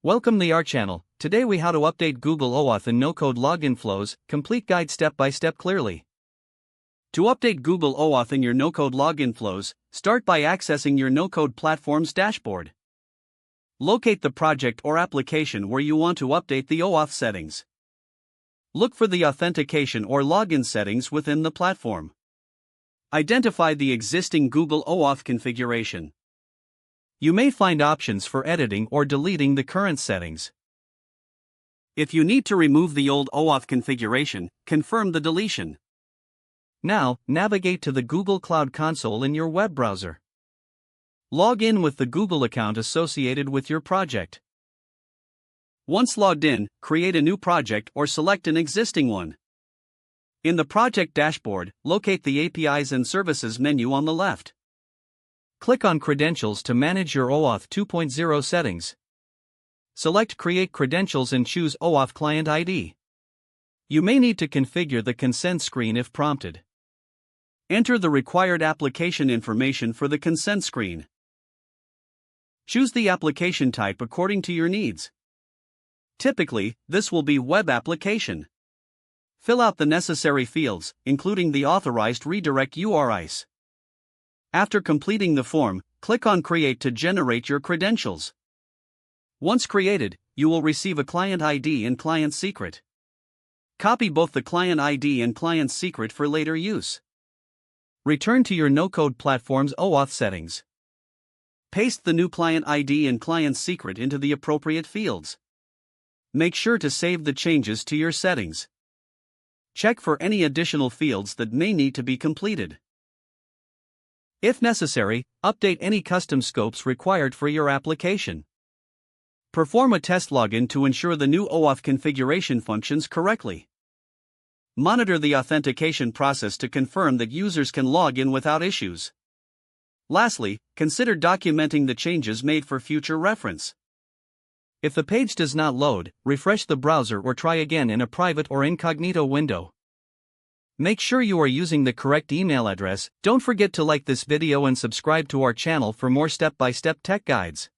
Welcome to our channel. Today we how to update Google OAuth and no-code login flows, complete guide step by step clearly. To update Google OAuth in your no-code login flows, start by accessing your no-code platform's dashboard. Locate the project or application where you want to update the OAuth settings. Look for the authentication or login settings within the platform. Identify the existing Google OAuth configuration. You may find options for editing or deleting the current settings. If you need to remove the old OAuth configuration, confirm the deletion. Now, navigate to the Google Cloud Console in your web browser. Log in with the Google account associated with your project. Once logged in, create a new project or select an existing one. In the project dashboard, locate the APIs and Services menu on the left. Click on Credentials to manage your OAuth 2.0 settings. Select Create Credentials and choose OAuth Client ID. You may need to configure the consent screen if prompted. Enter the required application information for the consent screen. Choose the application type according to your needs. Typically, this will be web application. Fill out the necessary fields, including the authorized redirect URIs. After completing the form, click on Create to generate your credentials. Once created, you will receive a client ID and client secret. Copy both the client ID and client secret for later use. Return to your no-code platform's OAuth settings. Paste the new client ID and client secret into the appropriate fields. Make sure to save the changes to your settings. Check for any additional fields that may need to be completed. If necessary, update any custom scopes required for your application. Perform a test login to ensure the new OAuth configuration functions correctly. Monitor the authentication process to confirm that users can log in without issues. Lastly, consider documenting the changes made for future reference. If the page does not load, refresh the browser or try again in a private or incognito window. Make sure you are using the correct email address. Don't forget to like this video and subscribe to our channel for more step-by-step tech guides.